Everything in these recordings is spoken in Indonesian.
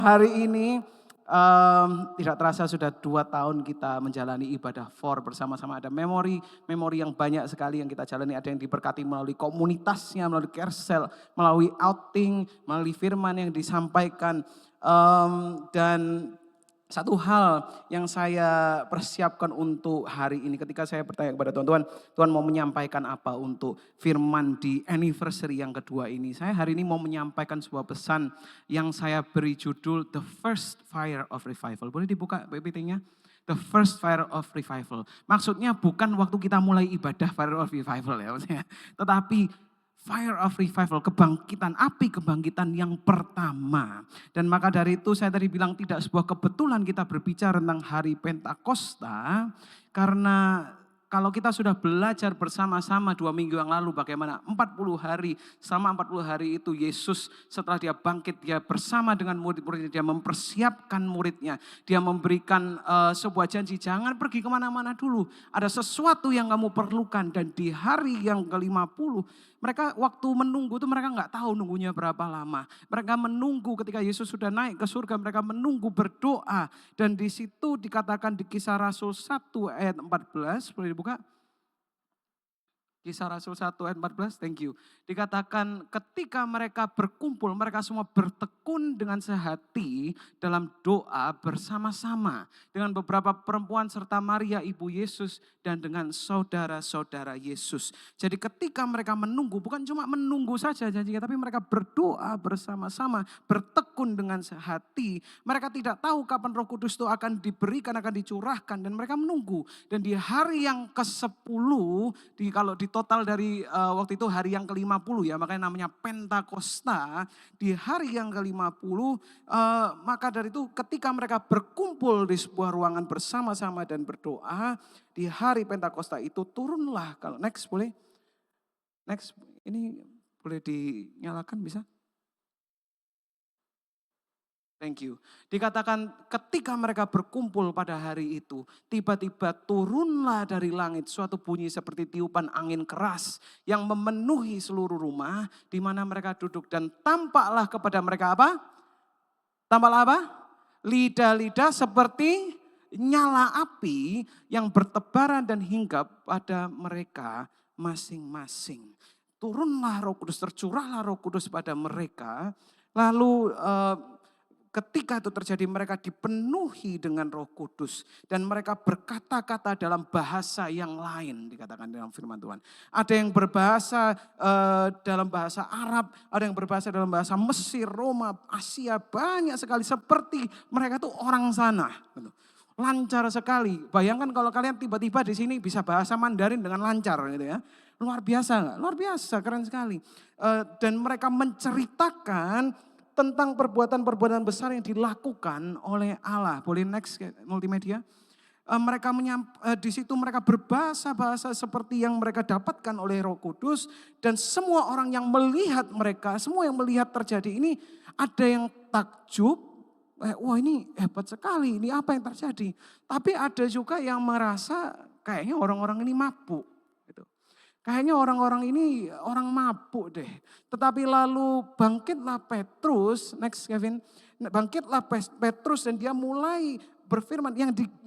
Hari ini tidak terasa sudah 2 tahun kita menjalani ibadah for bersama-sama. Ada memori yang banyak sekali yang kita jalani. Ada yang diberkati melalui komunitasnya, melalui carousel, melalui outing, melalui firman yang disampaikan. Dan satu hal yang saya persiapkan untuk hari ini ketika saya bertanya kepada Tuhan, Tuhan mau menyampaikan apa untuk firman di anniversary yang kedua ini. Saya hari ini mau menyampaikan sebuah pesan yang saya beri judul The First Fire of Revival. Boleh dibuka PPT-nya? The First Fire of Revival. Maksudnya bukan waktu kita mulai ibadah Fire of Revival ya maksudnya. Tetapi Fire of Revival, kebangkitan, api kebangkitan yang pertama. Dan maka dari itu saya tadi bilang tidak sebuah kebetulan kita berbicara tentang hari Pentakosta. Karena kalau kita sudah belajar bersama-sama 2 minggu yang lalu bagaimana 40 hari, selama 40 hari itu Yesus setelah dia bangkit, dia bersama dengan murid-muridnya, dia mempersiapkan muridnya. Dia memberikan sebuah janji, jangan pergi kemana-mana dulu. Ada sesuatu yang kamu perlukan dan di hari yang ke-50, mereka waktu menunggu itu mereka nggak tahu nunggunya berapa lama. Mereka menunggu ketika Yesus sudah naik ke surga, mereka menunggu berdoa. Dan di situ dikatakan di Kisah Rasul 1 ayat 14, boleh dibuka? Kisah Rasul 1 ayat 14, thank you. Dikatakan ketika mereka berkumpul, mereka semua bertekun dengan sehati dalam doa bersama-sama. Dengan beberapa perempuan serta Maria ibu Yesus dan dengan saudara-saudara Yesus. Jadi ketika mereka menunggu, bukan cuma menunggu saja janjinya, tapi mereka berdoa bersama-sama, bertekun dengan sehati. Mereka tidak tahu kapan Roh Kudus itu akan diberikan, akan dicurahkan dan mereka menunggu. Dan di hari yang ke-10, kalau di total dari waktu itu hari yang ke-50 ya, makanya namanya Pentakosta. Di hari yang ke-50, maka dari itu ketika mereka berkumpul di sebuah ruangan bersama-sama dan berdoa, di hari Pentakosta itu turunlah, kalau next boleh, next ini boleh dinyalakan bisa? Thank you. Dikatakan ketika mereka berkumpul pada hari itu, tiba-tiba turunlah dari langit suatu bunyi seperti tiupan angin keras yang memenuhi seluruh rumah di mana mereka duduk dan tampaklah kepada mereka apa? Tampaklah apa? Lidah-lidah seperti nyala api yang bertebaran dan hinggap pada mereka masing-masing. Turunlah Roh Kudus, tercurahlah Roh Kudus pada mereka. Lalu ketika itu terjadi mereka dipenuhi dengan Roh Kudus dan mereka berkata-kata dalam bahasa yang lain dikatakan dalam firman Tuhan. Ada yang berbahasa dalam bahasa Arab, ada yang berbahasa dalam bahasa Mesir, Roma, Asia, banyak sekali seperti mereka tuh orang sana. Lancar sekali. Bayangkan kalau kalian tiba-tiba di sini bisa bahasa Mandarin dengan lancar gitu ya. Luar biasa enggak? Luar biasa, keren sekali. Dan mereka menceritakan tentang perbuatan-perbuatan besar yang dilakukan oleh Allah. Boleh next multimedia? Di situ mereka berbahasa-bahasa seperti yang mereka dapatkan oleh Roh Kudus dan semua orang yang melihat mereka, semua yang melihat terjadi ini ada yang takjub, wah ini hebat sekali, ini apa yang terjadi? Tapi ada juga yang merasa kayaknya orang-orang ini mabuk. Kayaknya orang-orang ini orang mabuk deh. Tetapi lalu bangkitlah Petrus, next Kevin. Bangkitlah Petrus dan dia mulai berfirman,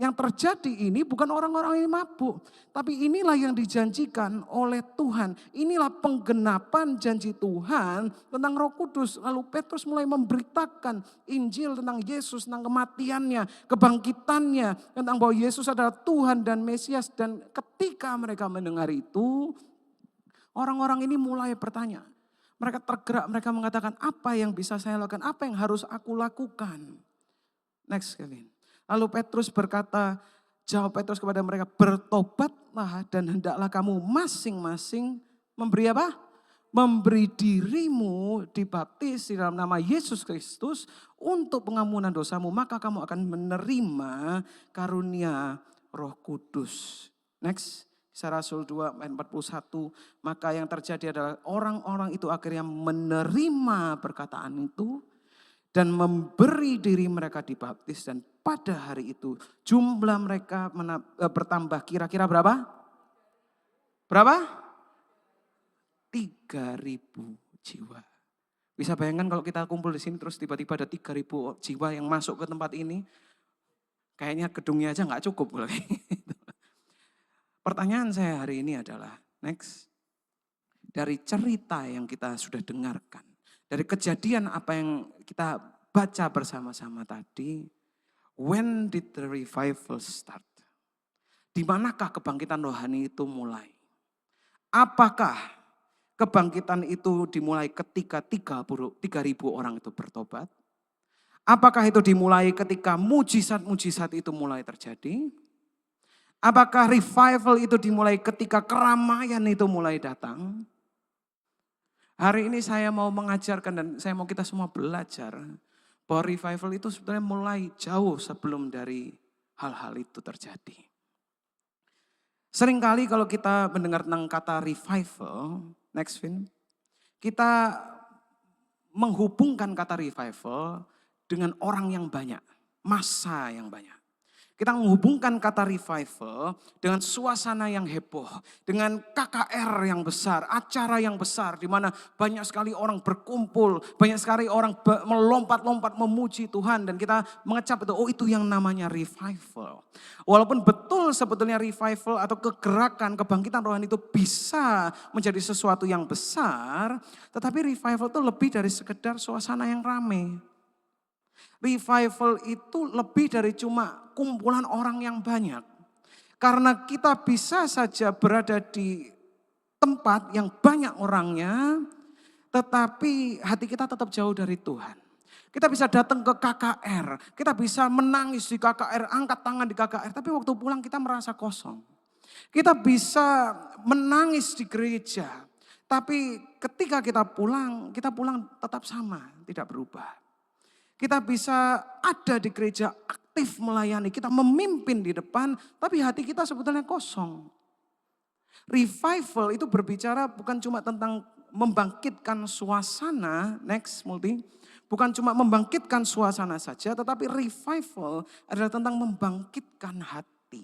yang terjadi ini bukan orang-orang ini mabuk. Tapi inilah yang dijanjikan oleh Tuhan. Inilah penggenapan janji Tuhan tentang Roh Kudus. Lalu Petrus mulai memberitakan Injil tentang Yesus, tentang kematiannya, kebangkitannya. Tentang bahwa Yesus adalah Tuhan dan Mesias. Dan ketika mereka mendengar itu, orang-orang ini mulai bertanya. Mereka tergerak, mereka mengatakan apa yang bisa saya lakukan, apa yang harus aku lakukan. Next Kevin. Lalu Petrus berkata, jawab Petrus kepada mereka, bertobatlah dan hendaklah kamu masing-masing memberi apa? Memberi dirimu dibaptis di dalam nama Yesus Kristus untuk pengampunan dosamu, maka kamu akan menerima karunia Roh Kudus. Next. Kisah Rasul 2 ayat 41, maka yang terjadi adalah orang-orang itu akhirnya menerima perkataan itu dan memberi diri mereka dibaptis dan pada hari itu jumlah mereka bertambah kira-kira berapa? Berapa? 3.000 jiwa. Bisa bayangkan kalau kita kumpul di sini terus tiba-tiba ada 3.000 jiwa yang masuk ke tempat ini, kayaknya gedungnya aja nggak cukup. Pertanyaan saya hari ini adalah, next, dari cerita yang kita sudah dengarkan, dari kejadian apa yang kita baca bersama-sama tadi, when did the revival start? Di manakah kebangkitan rohani itu mulai? Apakah kebangkitan itu dimulai ketika 3.000 orang itu bertobat? Apakah itu dimulai ketika mujizat-mujizat itu mulai terjadi? Apakah revival itu dimulai ketika keramaian itu mulai datang? Hari ini saya mau mengajarkan dan saya mau kita semua belajar bahwa revival itu sebenarnya mulai jauh sebelum dari hal-hal itu terjadi. Seringkali kalau kita mendengar tentang kata revival, next Vin, kita menghubungkan kata revival dengan orang yang banyak, massa yang banyak. Kita menghubungkan kata revival dengan suasana yang heboh, dengan KKR yang besar, acara yang besar di mana banyak sekali orang berkumpul, banyak sekali orang melompat-lompat memuji Tuhan dan kita mengecap itu, oh itu yang namanya revival. Walaupun betul sebetulnya revival atau kegerakan, kebangkitan rohani itu bisa menjadi sesuatu yang besar, tetapi revival itu lebih dari sekedar suasana yang ramai. Revival itu lebih dari cuma kumpulan orang yang banyak. Karena kita bisa saja berada di tempat yang banyak orangnya, tetapi hati kita tetap jauh dari Tuhan. Kita bisa datang ke KKR, kita bisa menangis di KKR, angkat tangan di KKR, tapi waktu pulang kita merasa kosong. Kita bisa menangis di gereja, tapi ketika kita pulang tetap sama, tidak berubah. Kita bisa ada di gereja aktif melayani, kita memimpin di depan, tapi hati kita sebetulnya kosong. Revival itu berbicara bukan cuma tentang membangkitkan suasana, next multi, bukan cuma membangkitkan suasana saja, tetapi revival adalah tentang membangkitkan hati.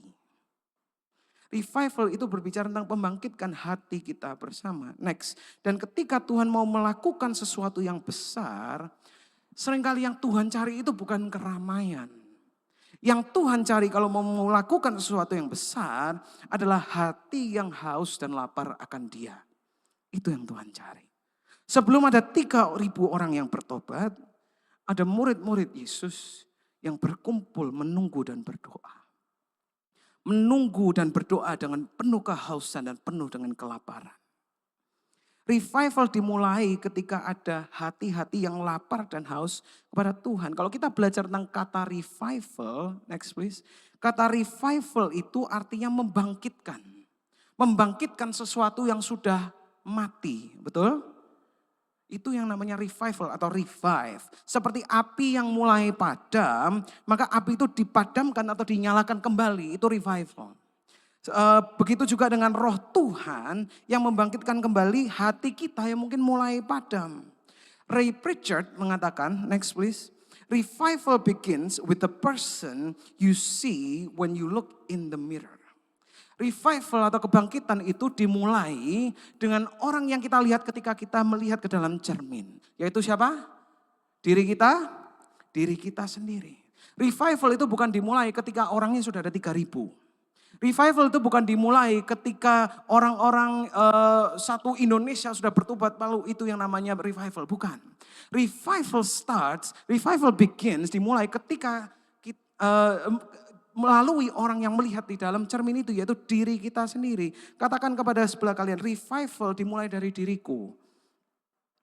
Revival itu berbicara tentang membangkitkan hati kita bersama. Next, dan ketika Tuhan mau melakukan sesuatu yang besar, seringkali yang Tuhan cari itu bukan keramaian. Yang Tuhan cari kalau mau melakukan sesuatu yang besar adalah hati yang haus dan lapar akan Dia. Itu yang Tuhan cari. Sebelum ada 3.000 orang yang bertobat, ada murid-murid Yesus yang berkumpul menunggu dan berdoa. Menunggu dan berdoa dengan penuh kehausan dan penuh dengan kelaparan. Revival dimulai ketika ada hati-hati yang lapar dan haus kepada Tuhan. Kalau kita belajar tentang kata revival, next please. Kata revival itu artinya membangkitkan. Membangkitkan sesuatu yang sudah mati, betul? Itu yang namanya revival atau revive. Seperti api yang mulai padam, maka api itu dipadamkan atau dinyalakan kembali, itu revival. Begitu juga dengan roh Tuhan yang membangkitkan kembali hati kita yang mungkin mulai padam. Ray Pritchard mengatakan, next please. Revival begins with the person you see when you look in the mirror. Revival atau kebangkitan itu dimulai dengan orang yang kita lihat ketika kita melihat ke dalam cermin. Yaitu siapa? Diri kita sendiri. Revival itu bukan dimulai ketika orangnya sudah ada 3.000. Revival itu bukan dimulai ketika orang-orang satu Indonesia sudah bertobat lalu itu yang namanya revival. Bukan. Revival begins dimulai ketika melalui orang yang melihat di dalam cermin itu yaitu diri kita sendiri. Katakan kepada sebelah kalian, revival dimulai dari diriku.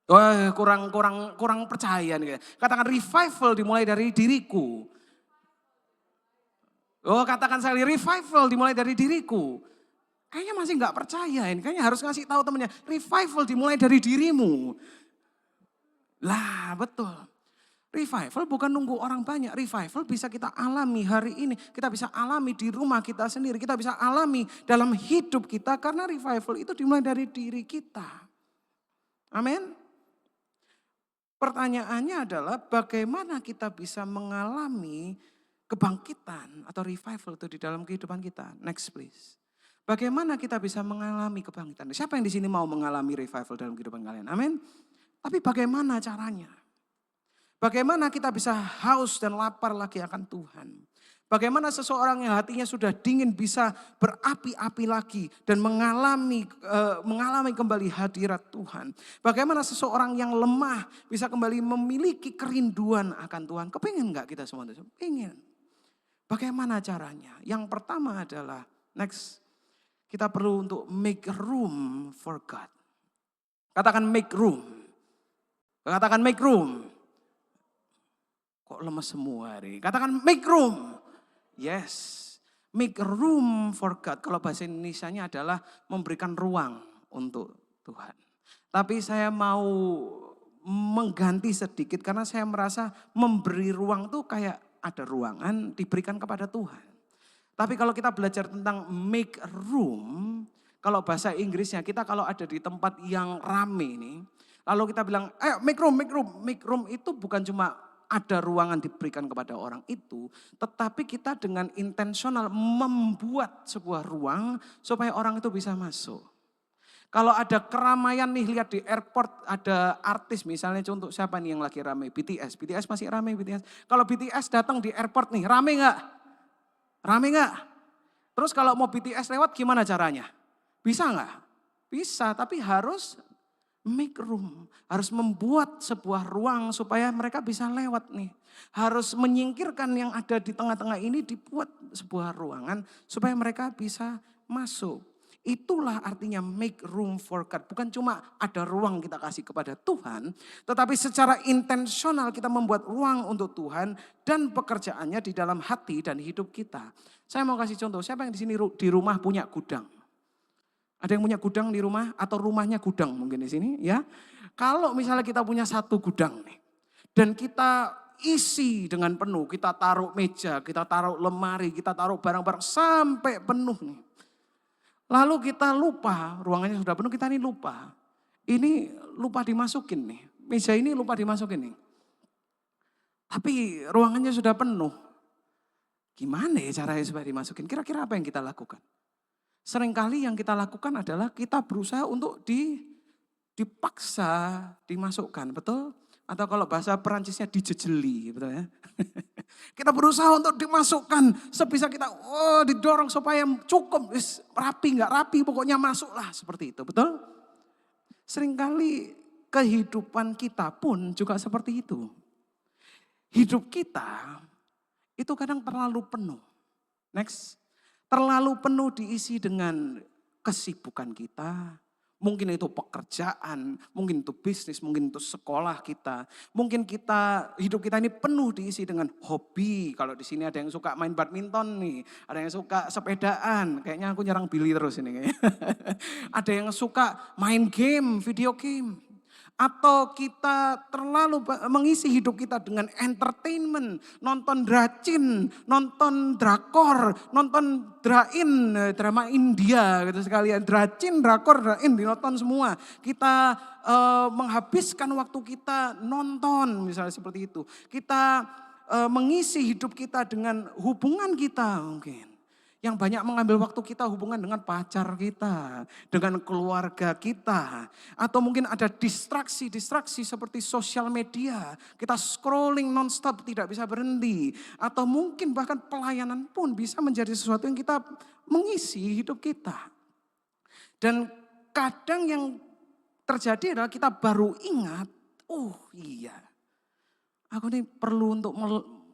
Oh, kurang percaya nih. Katakan revival dimulai dari diriku. Oh, katakan sekali revival dimulai dari diriku. Kayaknya masih nggak percaya ini. Kayaknya harus ngasih tahu temannya, revival dimulai dari dirimu. Lah, betul. Revival bukan nunggu orang banyak. Revival bisa kita alami hari ini. Kita bisa alami di rumah kita sendiri. Kita bisa alami dalam hidup kita karena revival itu dimulai dari diri kita. Amin. Pertanyaannya adalah bagaimana kita bisa mengalami kebangkitan atau revival itu di dalam kehidupan kita. Next please. Bagaimana kita bisa mengalami kebangkitan? Siapa yang di sini mau mengalami revival dalam kehidupan kalian? Amin. Tapi bagaimana caranya? Bagaimana kita bisa haus dan lapar lagi akan Tuhan? Bagaimana seseorang yang hatinya sudah dingin bisa berapi-api lagi dan mengalami kembali hadirat Tuhan? Bagaimana seseorang yang lemah bisa kembali memiliki kerinduan akan Tuhan? Kepingin gak kita semua? Kepingin. Bagaimana caranya? Yang pertama adalah, next, kita perlu untuk make room for God. Katakan make room. Katakan make room. Kok lemes semua hari? Katakan make room. Yes, make room for God. Kalau bahasa Indonesianya adalah memberikan ruang untuk Tuhan. Tapi saya mau mengganti sedikit karena saya merasa memberi ruang tuh kayak ada ruangan diberikan kepada Tuhan. Tapi kalau kita belajar tentang make room, kalau bahasa Inggrisnya kita kalau ada di tempat yang rame nih, lalu kita bilang, ayo make room, make room. Make room itu bukan cuma ada ruangan diberikan kepada orang itu, tetapi kita dengan intensional membuat sebuah ruang supaya orang itu bisa masuk. Kalau ada keramaian nih, lihat di airport ada artis misalnya, contoh siapa nih yang lagi ramai? BTS, BTS masih ramai BTS. Kalau BTS datang di airport nih, ramai nggak? Ramai nggak? Terus kalau mau BTS lewat gimana caranya? Bisa nggak? Bisa, tapi harus make room, harus membuat sebuah ruang supaya mereka bisa lewat nih. Harus menyingkirkan yang ada di tengah-tengah ini, dibuat sebuah ruangan supaya mereka bisa masuk. Itulah artinya make room for God. Bukan cuma ada ruang kita kasih kepada Tuhan, tetapi secara intensional kita membuat ruang untuk Tuhan dan pekerjaannya di dalam hati dan hidup kita. Saya mau kasih contoh, siapa yang di sini di rumah punya gudang? Ada yang punya gudang di rumah atau rumahnya gudang mungkin di sini ya. Kalau misalnya kita punya satu gudang nih dan kita isi dengan penuh, kita taruh meja, kita taruh lemari, kita taruh barang-barang sampai penuh nih. Lalu kita lupa, ruangannya sudah penuh, kita ini lupa. Ini lupa dimasukin nih, meja ini lupa dimasukin nih. Tapi ruangannya sudah penuh. Gimana ya caranya supaya dimasukin? Kira-kira apa yang kita lakukan? Seringkali yang kita lakukan adalah kita berusaha untuk dipaksa dimasukkan, betul? Atau kalau bahasa Perancisnya dijejeli, betul ya? Kita berusaha untuk dimasukkan, sebisa kita didorong supaya cukup, rapi nggak rapi, pokoknya masuklah seperti itu, betul? Seringkali kehidupan kita pun juga seperti itu. Hidup kita itu kadang terlalu penuh. Next. Terlalu penuh diisi dengan kesibukan kita. Mungkin itu pekerjaan, mungkin itu bisnis, mungkin itu sekolah kita. Mungkin hidup kita ini penuh diisi dengan hobi. Kalau di sini ada yang suka main badminton nih, ada yang suka sepedaan. Kayaknya aku nyerang Billy terus ini. Ada yang suka main game, video game. Atau kita terlalu mengisi hidup kita dengan entertainment, nonton dracin, nonton drakor, nonton drama India gitu sekalian. Dracin, drakor, drain dinonton semua. Kita menghabiskan waktu kita nonton misalnya seperti itu. Kita mengisi hidup kita dengan hubungan kita mungkin. Yang banyak mengambil waktu kita hubungan dengan pacar kita, dengan keluarga kita. Atau mungkin ada distraksi seperti sosial media. Kita scrolling nonstop tidak bisa berhenti. Atau mungkin bahkan pelayanan pun bisa menjadi sesuatu yang kita mengisi hidup kita. Dan kadang yang terjadi adalah kita baru ingat, iya, aku ini perlu untuk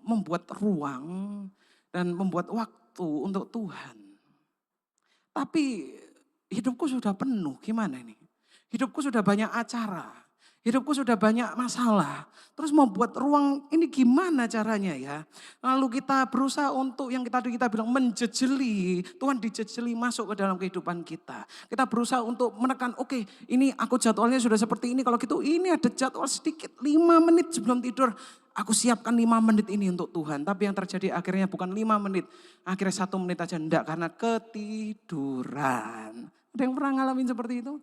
membuat ruang dan membuat waktu untuk Tuhan. Tapi hidupku sudah penuh, gimana ini? Hidupku sudah banyak acara, hidupku sudah banyak masalah. Terus mau buat ruang ini gimana caranya ya? Lalu kita berusaha untuk yang kita bilang menjejeli, Tuhan dijejeli masuk ke dalam kehidupan kita. Kita berusaha untuk menekan, oke, ini aku jadwalnya sudah seperti ini, kalau gitu ini ada jadwal sedikit 5 menit sebelum tidur. Aku siapkan 5 menit ini untuk Tuhan. Tapi yang terjadi akhirnya bukan 5 menit. Akhirnya 1 menit aja enggak karena ketiduran. Ada yang pernah ngalamin seperti itu?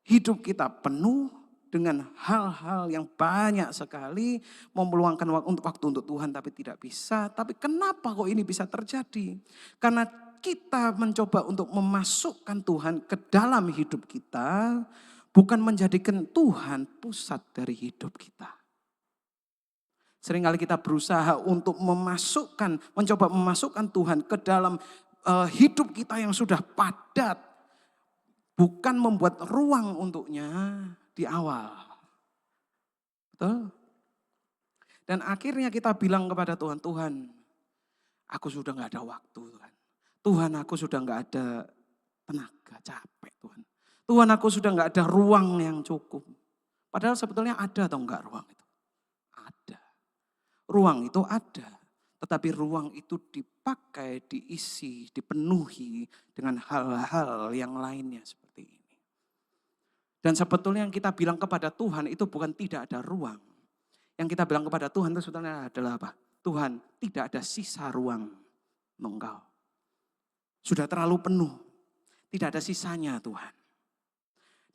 Hidup kita penuh dengan hal-hal yang banyak sekali. Memeluangkan waktu untuk Tuhan tapi tidak bisa. Tapi kenapa kok ini bisa terjadi? Karena kita mencoba untuk memasukkan Tuhan ke dalam hidup kita. bukan menjadikan Tuhan pusat dari hidup kita. Seringkali kita berusaha untuk mencoba memasukkan Tuhan ke dalam hidup kita yang sudah padat. Bukan membuat ruang untuknya di awal. Betul? Dan akhirnya kita bilang kepada Tuhan, Tuhan, aku sudah gak ada waktu Tuhan. Tuhan, aku sudah gak ada tenaga, capek Tuhan. Tuhan, aku sudah gak ada ruang yang cukup. Padahal sebetulnya ada atau enggak ruang itu? Ada. Ruang itu ada. Tetapi ruang itu dipakai, diisi, dipenuhi dengan hal-hal yang lainnya seperti ini. Dan sebetulnya yang kita bilang kepada Tuhan itu bukan tidak ada ruang. Yang kita bilang kepada Tuhan itu sebetulnya adalah apa? Tuhan, tidak ada sisa ruang Engkau. Sudah terlalu penuh. Tidak ada sisanya Tuhan.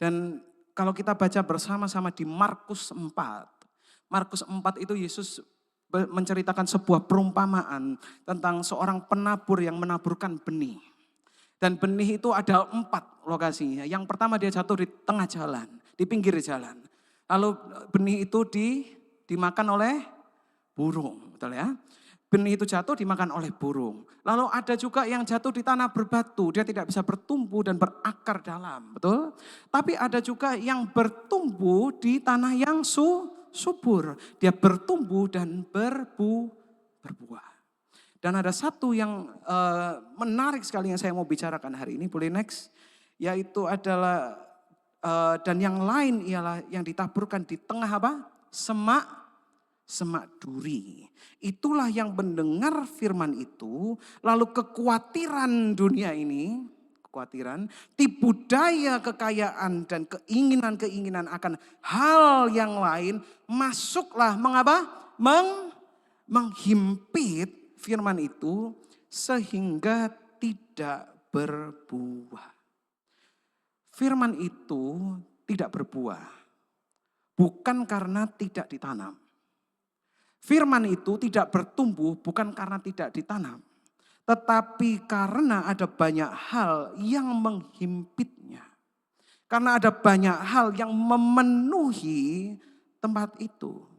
Dan kalau kita baca bersama-sama di Markus 4. Markus 4 itu Yesus menceritakan sebuah perumpamaan tentang seorang penabur yang menaburkan benih. Dan benih itu ada 4 lokasinya. Yang pertama dia jatuh di tengah jalan, di pinggir jalan. Lalu benih itu dimakan oleh burung, betul ya? Benih itu jatuh dimakan oleh burung. Lalu ada juga yang jatuh di tanah berbatu, dia tidak bisa bertumbuh dan berakar dalam, betul? Tapi ada juga yang bertumbuh di tanah yang subur. Dia bertumbuh dan berbuah. Dan ada satu yang menarik sekali yang saya mau bicarakan hari ini, boleh next? Yaitu adalah, dan yang lain ialah yang ditaburkan di tengah apa? Semak duri. Itulah yang mendengar firman itu, lalu kekhawatiran dunia ini, tipu daya kekayaan dan keinginan-keinginan akan hal yang lain, masuklah menghimpit firman itu sehingga tidak berbuah. Firman itu tidak berbuah, bukan karena tidak ditanam. Firman itu tidak bertumbuh bukan karena tidak ditanam, tetapi karena ada banyak hal yang menghimpitnya. Karena ada banyak hal yang memenuhi tempat itu.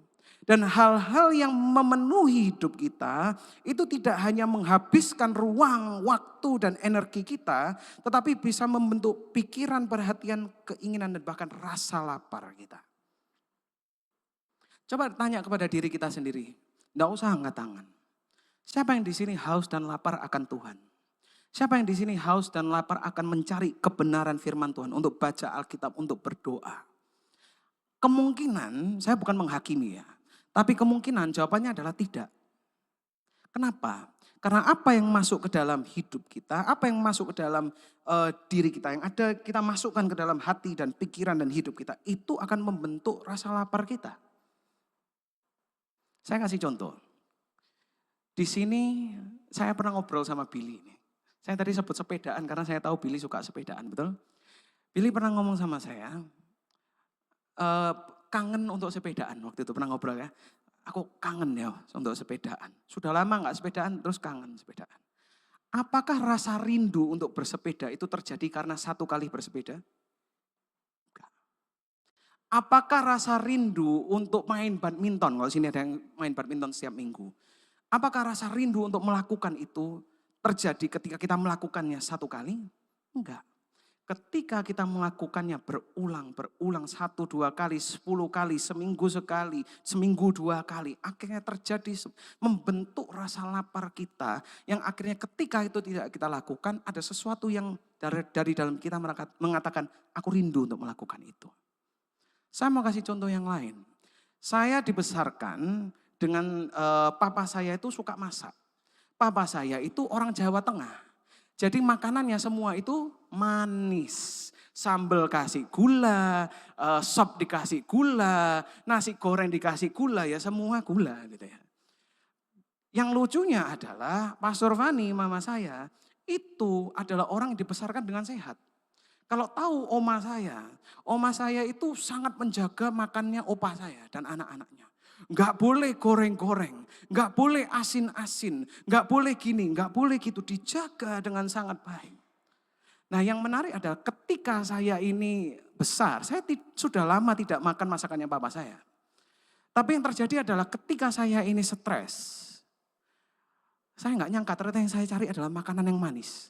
Dan hal-hal yang memenuhi hidup kita itu tidak hanya menghabiskan ruang, waktu, dan energi kita, tetapi bisa membentuk pikiran, perhatian, keinginan, dan bahkan rasa lapar kita. Coba tanya kepada diri kita sendiri, enggak usah angkat tangan. Siapa yang di sini haus dan lapar akan Tuhan? Siapa yang di sini haus dan lapar akan mencari kebenaran firman Tuhan untuk baca Alkitab, untuk berdoa? Kemungkinan, saya bukan menghakimi ya, tapi kemungkinan jawabannya adalah tidak. Kenapa? Karena apa yang masuk ke dalam hidup kita, apa yang masuk ke dalam diri kita, yang ada kita masukkan ke dalam hati dan pikiran dan hidup kita, itu akan membentuk rasa lapar kita. Saya kasih contoh. Di sini saya pernah ngobrol sama Billy. Saya tadi sebut sepedaan karena saya tahu Billy suka sepedaan, betul? Billy pernah ngomong sama saya, kangen untuk sepedaan. Waktu itu pernah ngobrol ya. Aku kangen ya untuk sepedaan. Sudah lama gak sepedaan, terus kangen sepedaan. Apakah rasa rindu untuk bersepeda itu terjadi karena satu kali bersepeda? Apakah rasa rindu untuk main badminton, kalau sini ada yang main badminton setiap minggu. Apakah rasa rindu untuk melakukan itu terjadi ketika kita melakukannya satu kali? Enggak. Ketika kita melakukannya berulang, 1, 2 kali, 10 kali, seminggu sekali, seminggu 2 kali. Akhirnya terjadi membentuk rasa lapar kita yang akhirnya ketika itu tidak kita lakukan ada sesuatu yang dari dalam kita mengatakan aku rindu untuk melakukan itu. Saya mau kasih contoh yang lain. Saya dibesarkan dengan papa saya itu suka masak. Papa saya itu orang Jawa Tengah. Jadi makanannya semua itu manis. Sambal kasih gula, sop dikasih gula, nasi goreng dikasih gula, ya semua gula gitu ya. Yang lucunya adalah Pastor Fani, mama saya, itu adalah orang yang dibesarkan dengan sehat. Kalau tahu oma saya itu sangat menjaga makannya opa saya dan anak-anaknya. Enggak boleh goreng-goreng, enggak boleh asin-asin, enggak boleh gini, enggak boleh gitu, dijaga dengan sangat baik. Nah yang menarik adalah ketika saya ini besar, saya sudah lama tidak makan masakannya papa saya. Tapi yang terjadi adalah ketika saya ini stres, saya nggak nyangka ternyata yang saya cari adalah makanan yang manis.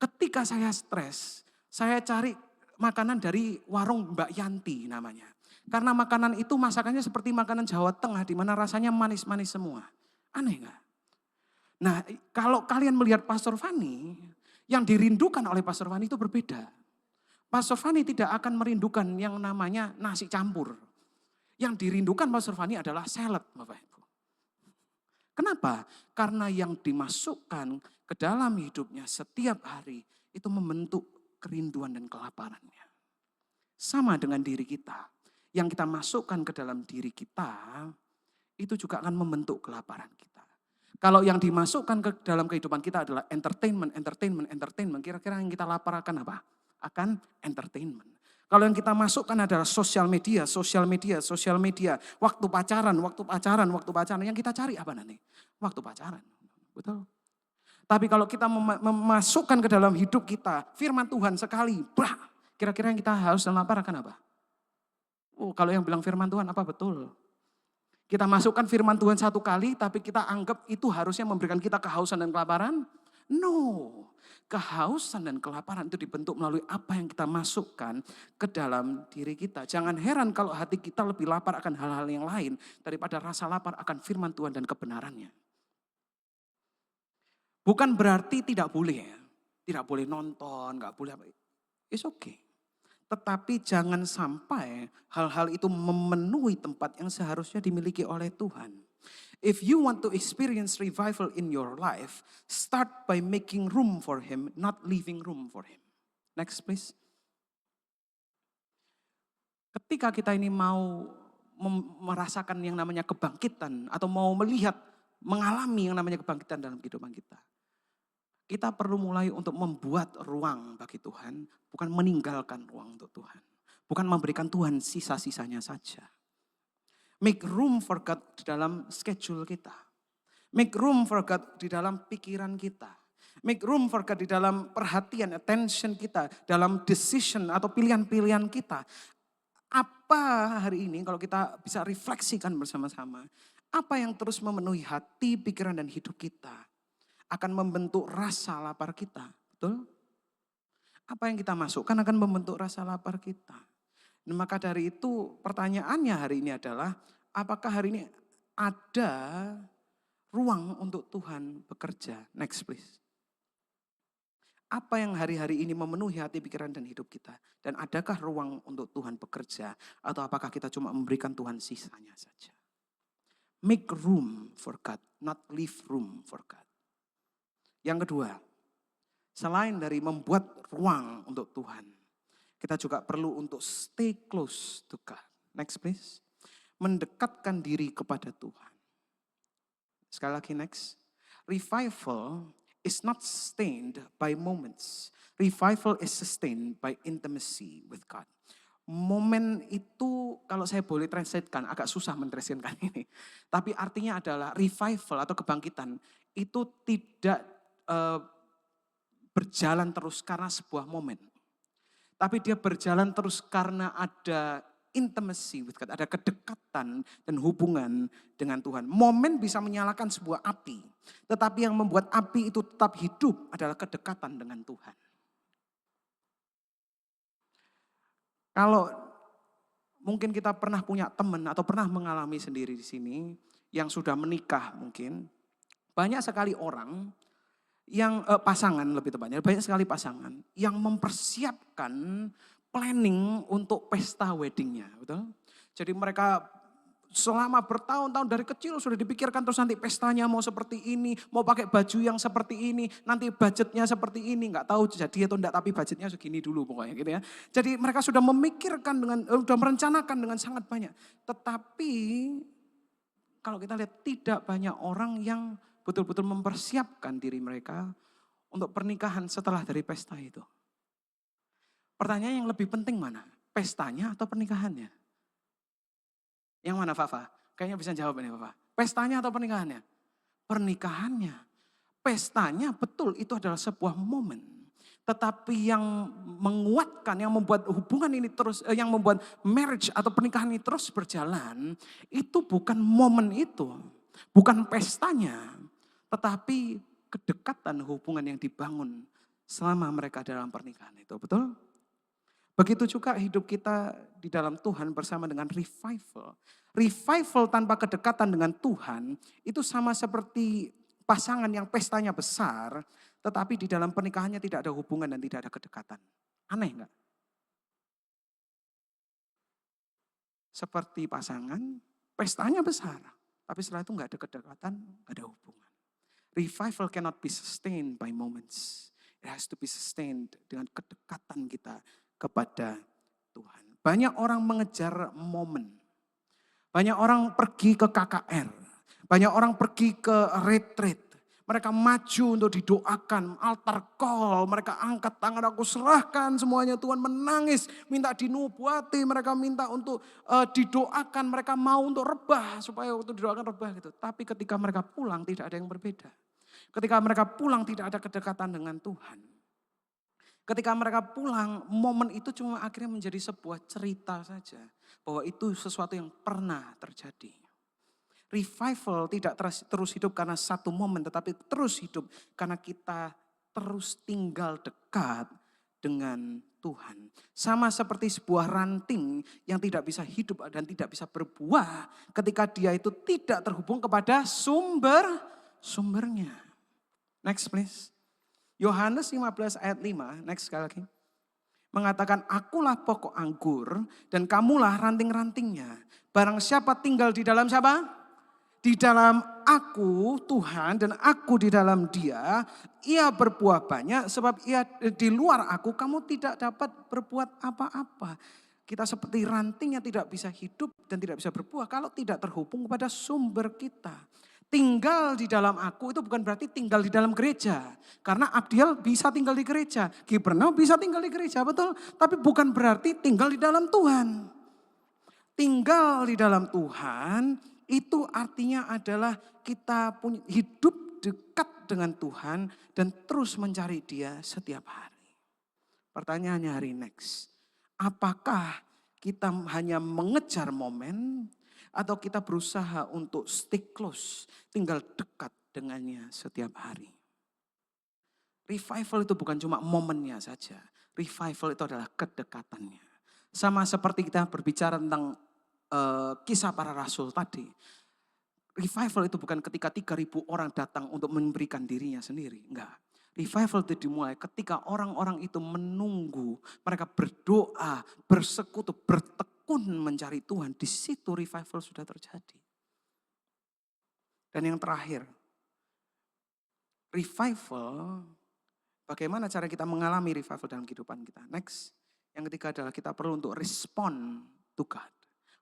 Ketika saya stres, saya cari makanan dari warung Mbak Yanti namanya. Karena makanan itu masakannya seperti makanan Jawa Tengah di mana rasanya manis-manis semua. Aneh nggak? Nah, kalau kalian melihat Pastor Fani, yang dirindukan oleh Pastor Fani itu berbeda. Pastor Fani tidak akan merindukan yang namanya nasi campur. Yang dirindukan Pastor Fani adalah salad, Bapak Ibu. Kenapa? Karena yang dimasukkan ke dalam hidupnya setiap hari itu membentuk kerinduan dan kelaparannya. Sama dengan diri kita. Yang kita masukkan ke dalam diri kita itu juga akan membentuk kelaparan kita. Kalau yang dimasukkan ke dalam kehidupan kita adalah entertainment. Kira-kira yang kita lapar akan apa? Akan entertainment. Kalau yang kita masukkan adalah sosial media. Waktu pacaran. Yang kita cari apa nanti? Waktu pacaran. Betul. Tapi kalau kita memasukkan ke dalam hidup kita firman Tuhan sekali, kira-kira yang kita harus dan lapar akan apa? Oh, kalau yang bilang firman Tuhan apa betul? Kita masukkan firman Tuhan satu kali, tapi kita anggap itu harusnya memberikan kita kehausan dan kelaparan? No. Kehausan dan kelaparan itu dibentuk melalui apa yang kita masukkan ke dalam diri kita. Jangan heran kalau hati kita lebih lapar akan hal-hal yang lain daripada rasa lapar akan firman Tuhan dan kebenarannya. Bukan berarti tidak boleh ya. Tidak boleh nonton, gak boleh apa. It's okay. Tetapi jangan sampai hal-hal itu memenuhi tempat yang seharusnya dimiliki oleh Tuhan. If you want to experience revival in your life, start by making room for Him, not leaving room for Him. Next please. Ketika kita ini mau merasakan yang namanya kebangkitan atau mau melihat, mengalami yang namanya kebangkitan dalam kehidupan kita. Kita perlu mulai untuk membuat ruang bagi Tuhan, bukan meninggalkan ruang untuk Tuhan. Bukan memberikan Tuhan sisa-sisanya saja. Make room for God di dalam schedule kita. Make room for God di dalam pikiran kita. Make room for God di dalam perhatian, attention kita. Dalam decision atau pilihan-pilihan kita. Apa hari ini kalau kita bisa refleksikan bersama-sama. Apa yang terus memenuhi hati, pikiran dan hidup kita. Akan membentuk rasa lapar kita. Betul? Apa yang kita masukkan akan membentuk rasa lapar kita. Dan maka dari itu pertanyaannya hari ini adalah, apakah hari ini ada ruang untuk Tuhan bekerja? Next please. Apa yang hari-hari ini memenuhi hati, pikiran dan hidup kita? Dan adakah ruang untuk Tuhan bekerja? Atau apakah kita cuma memberikan Tuhan sisanya saja? Make room for God, not leave room for God. Yang kedua, selain dari membuat ruang untuk Tuhan, kita juga perlu untuk stay close to God. Next please. Mendekatkan diri kepada Tuhan. Sekali lagi next. Revival is not sustained by moments. Revival is sustained by intimacy with God. Momen itu kalau saya boleh translatekan, agak susah mentranslatekan ini. Tapi artinya adalah revival atau kebangkitan itu tidak berjalan terus karena sebuah momen. Tapi dia berjalan terus karena ada intimacy with God, ada kedekatan dan hubungan dengan Tuhan. Momen bisa menyalakan sebuah api, tetapi yang membuat api itu tetap hidup adalah kedekatan dengan Tuhan. Kalau mungkin kita pernah punya teman atau pernah mengalami sendiri di sini yang sudah menikah mungkin, banyak sekali orang yang pasangan lebih tepatnya, banyak sekali pasangan yang mempersiapkan planning untuk pesta weddingnya, betul? Jadi mereka selama bertahun-tahun dari kecil sudah dipikirkan terus nanti pestanya mau seperti ini, mau pakai baju yang seperti ini, nanti budgetnya seperti ini, nggak tahu jadi atau enggak tapi budgetnya segini dulu pokoknya gitu ya. Jadi mereka sudah memikirkan sudah merencanakan dengan sangat banyak. Tetapi kalau kita lihat tidak banyak orang yang betul-betul mempersiapkan diri mereka untuk pernikahan setelah dari pesta itu. Pertanyaan yang lebih penting mana? Pestanya atau pernikahannya? Yang mana Fafa? Kayaknya bisa jawab ini Fafa. Pestanya atau pernikahannya? Pernikahannya. Pestanya betul itu adalah sebuah momen. Tetapi yang menguatkan, yang membuat hubungan ini terus, yang membuat marriage atau pernikahan ini terus berjalan, itu bukan momen itu, bukan pestanya, tetapi kedekatan hubungan yang dibangun selama mereka dalam pernikahan itu, betul? Begitu juga hidup kita di dalam Tuhan bersama dengan revival. Revival tanpa kedekatan dengan Tuhan itu sama seperti pasangan yang pestanya besar, tetapi di dalam pernikahannya tidak ada hubungan dan tidak ada kedekatan. Aneh enggak? Seperti pasangan, pestanya besar, tapi setelah itu enggak ada kedekatan, enggak ada hubungan. Revival cannot be sustained by moments. It has to be sustained dengan kedekatan kita kepada Tuhan. Banyak orang mengejar momen. Banyak orang pergi ke KKR. Banyak orang pergi ke retreat. Mereka maju untuk didoakan, altar call, mereka angkat tangan, aku serahkan semuanya, Tuhan menangis, minta dinubuati, mereka minta untuk didoakan, mereka mau untuk rebah, supaya waktu didoakan rebah gitu. Tapi ketika mereka pulang tidak ada yang berbeda. Ketika mereka pulang tidak ada kedekatan dengan Tuhan. Ketika mereka pulang, momen itu cuma akhirnya menjadi sebuah cerita saja. Bahwa itu sesuatu yang pernah terjadi. Revival tidak terus hidup karena satu momen, tetapi terus hidup karena kita terus tinggal dekat dengan Tuhan. Sama seperti sebuah ranting yang tidak bisa hidup dan tidak bisa berbuah ketika dia itu tidak terhubung kepada sumbernya. Next please. Yohanes 15 ayat 5, next sekali lagi. Mengatakan, akulah pokok anggur dan kamulah ranting-rantingnya. Barang siapa tinggal di dalam siapa? Di dalam aku Tuhan dan aku di dalam dia, ia berbuah banyak sebab ia di luar aku kamu tidak dapat berbuat apa-apa. Kita seperti ranting yang tidak bisa hidup dan tidak bisa berbuah kalau tidak terhubung kepada sumber kita. Tinggal di dalam aku itu bukan berarti tinggal di dalam gereja. Karena Abdiel bisa tinggal di gereja, Gibernau bisa tinggal di gereja, betul. Tapi bukan berarti tinggal di dalam Tuhan. Tinggal di dalam Tuhan itu artinya adalah kita punya hidup dekat dengan Tuhan dan terus mencari Dia setiap hari. Pertanyaannya hari next, apakah kita hanya mengejar momen atau kita berusaha untuk stick close, tinggal dekat dengannya setiap hari? Revival itu bukan cuma momennya saja, revival itu adalah kedekatannya. Sama seperti kita berbicara tentang kisah para rasul tadi. Revival itu bukan ketika 3.000 orang datang untuk memberikan dirinya sendiri. Enggak. Revival itu dimulai ketika orang-orang itu menunggu. Mereka berdoa, bersekutu, bertekun mencari Tuhan. Di situ revival sudah terjadi. Dan yang terakhir. Revival, bagaimana cara kita mengalami revival dalam kehidupan kita. Next. Yang ketiga adalah kita perlu untuk respond to God.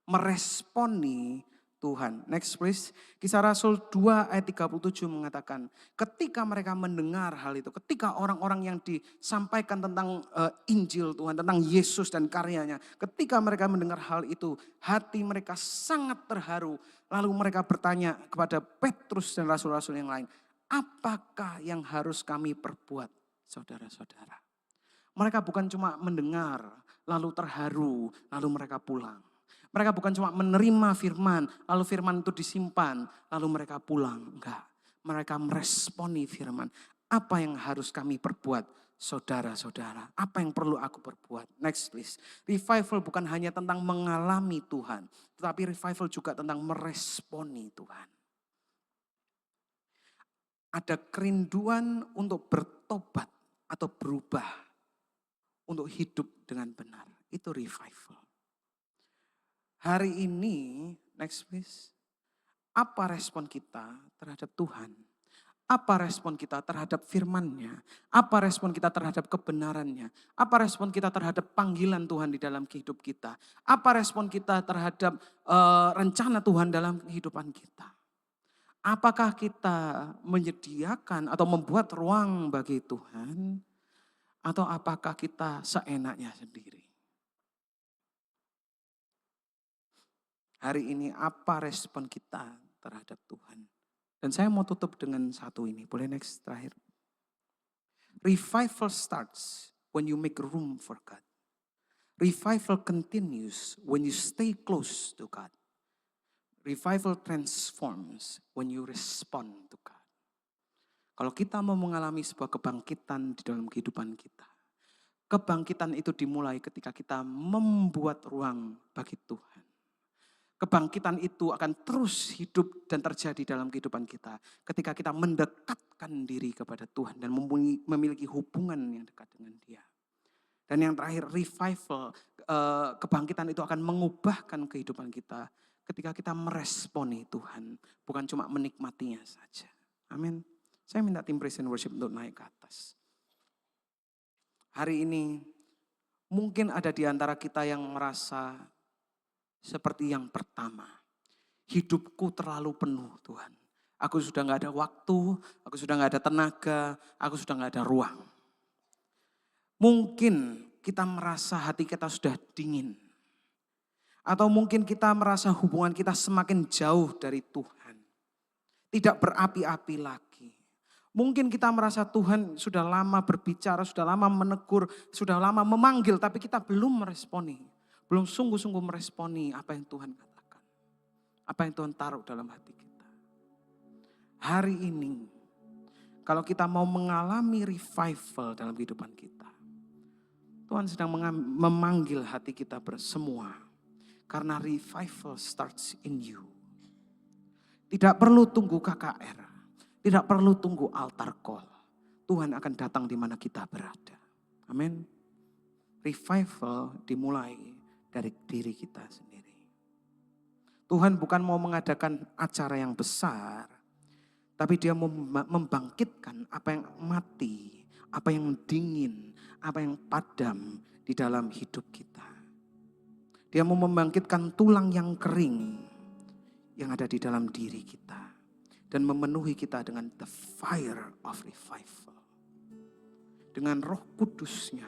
Meresponi Tuhan. Next please. Kisah Rasul 2 ayat 37 mengatakan, ketika mereka mendengar hal itu, ketika orang-orang yang disampaikan tentang Injil Tuhan, tentang Yesus dan karyanya, ketika mereka mendengar hal itu, hati mereka sangat terharu. Lalu mereka bertanya kepada Petrus dan rasul-rasul yang lain, apakah yang harus kami perbuat, saudara-saudara? Mereka bukan cuma mendengar, lalu terharu, lalu mereka pulang. Mereka bukan cuma menerima firman, lalu firman itu disimpan, lalu mereka pulang. Enggak, mereka meresponi firman. Apa yang harus kami perbuat, saudara-saudara? Apa yang perlu aku perbuat? Next please. Revival bukan hanya tentang mengalami Tuhan, tetapi revival juga tentang meresponi Tuhan. Ada kerinduan untuk bertobat atau berubah, untuk hidup dengan benar. Itu revival. Hari ini, next please. Apa respon kita terhadap Tuhan? Apa respon kita terhadap firman-Nya? Apa respon kita terhadap kebenarannya? Apa respon kita terhadap panggilan Tuhan di dalam kehidup kita? Apa respon kita terhadap rencana Tuhan dalam kehidupan kita? Apakah kita menyediakan atau membuat ruang bagi Tuhan? Atau apakah kita seenaknya sendiri? Hari ini apa respon kita terhadap Tuhan? Dan saya mau tutup dengan satu ini. Boleh next terakhir. Revival starts when you make room for God. Revival continues when you stay close to God. Revival transforms when you respond to God. Kalau kita mau mengalami sebuah kebangkitan di dalam kehidupan kita, kebangkitan itu dimulai ketika kita membuat ruang bagi Tuhan. Kebangkitan itu akan terus hidup dan terjadi dalam kehidupan kita ketika kita mendekatkan diri kepada Tuhan dan memiliki hubungan yang dekat dengan Dia. Dan yang terakhir, revival, kebangkitan itu akan mengubahkan kehidupan kita ketika kita meresponi Tuhan, bukan cuma menikmatinya saja. Amin. Saya minta tim praise and worship untuk naik ke atas. Hari ini mungkin ada di antara kita yang merasa seperti yang pertama. Hidupku terlalu penuh Tuhan. Aku sudah gak ada waktu, aku sudah gak ada tenaga, aku sudah gak ada ruang. Mungkin kita merasa hati kita sudah dingin. Atau mungkin kita merasa hubungan kita semakin jauh dari Tuhan. Tidak berapi-api lagi. Mungkin kita merasa Tuhan sudah lama berbicara, sudah lama menegur, sudah lama memanggil, tapi kita belum meresponi. Belum sungguh-sungguh meresponi apa yang Tuhan katakan. Apa yang Tuhan taruh dalam hati kita. Hari ini, kalau kita mau mengalami revival dalam kehidupan kita, Tuhan sedang memanggil hati kita semua. Karena revival starts in you. Tidak perlu tunggu KKR. Tidak perlu tunggu altar call. Tuhan akan datang di mana kita berada. Amin. Revival dimulai dari diri kita sendiri. Tuhan bukan mau mengadakan acara yang besar, tapi Dia mau membangkitkan apa yang mati, apa yang dingin, apa yang padam di dalam hidup kita. Dia mau membangkitkan tulang yang kering yang ada di dalam diri kita dan memenuhi kita dengan the fire of revival. Dengan Roh Kudus-Nya,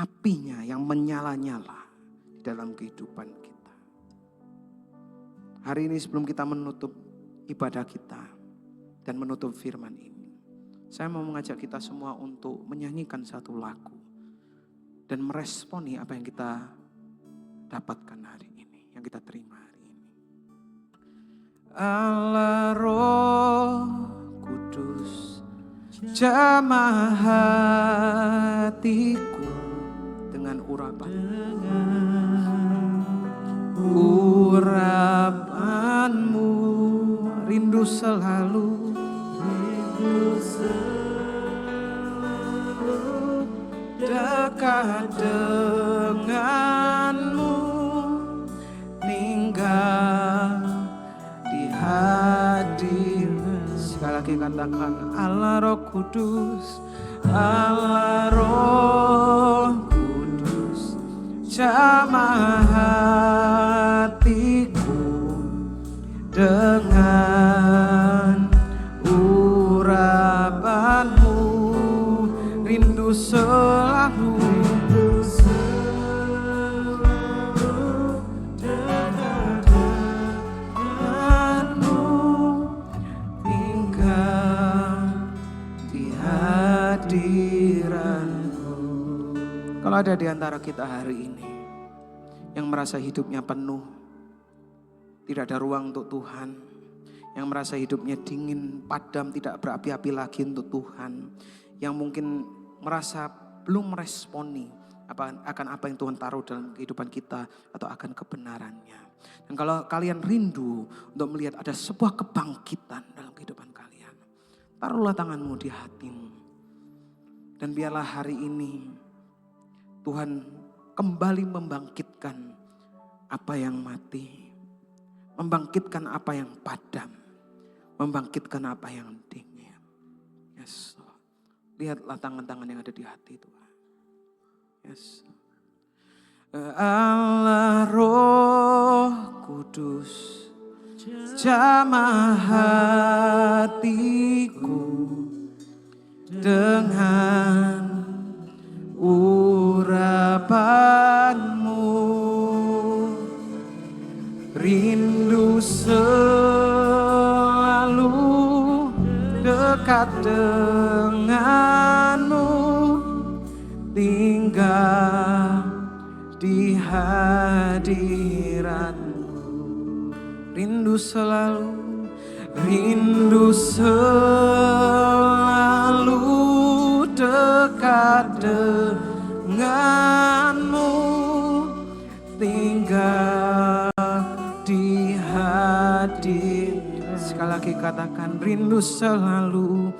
apinya yang menyala-nyala dalam kehidupan kita. Hari ini sebelum kita menutup ibadah kita dan menutup firman ini, saya mau mengajak kita semua untuk menyanyikan satu lagu dan meresponi apa yang kita dapatkan hari ini, yang kita terima hari ini. Allah Roh Kudus, jamah hatiku dengan urapan. Urapanmu rindu selalu dekat denganmu, tinggal di hadir. Sekali lagi katakan Allah Roh Kudus, Allah Roh Kudus, jamah hatiku dengan urapanmu, rindu selalu denganmu, tinggal di hadiranmu. Kalau ada di antara kita hari ini yang merasa hidupnya penuh, tidak ada ruang untuk Tuhan, yang merasa hidupnya dingin, padam, tidak berapi-api lagi untuk Tuhan, yang mungkin merasa belum meresponi akan apa yang Tuhan taruh dalam kehidupan kita atau akan kebenarannya. Dan kalau kalian rindu untuk melihat ada sebuah kebangkitan dalam kehidupan kalian, taruhlah tanganmu di hatimu. Dan biarlah hari ini Tuhan kembali membangkitkan apa yang mati, membangkitkan apa yang padam, membangkitkan apa yang dingin. Yes. Lihatlah tangan-tangan yang ada di hati Tuhan. Yes. Allah Roh Kudus, jamah hatiku dengan urapanmu, rindu selalu dekat denganmu, rindu selalu dekat denganmu, tinggal di hati. Sekali lagi katakan rindu selalu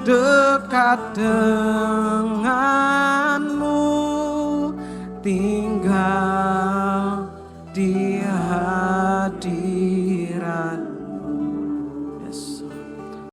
dekat denganmu, tinggal di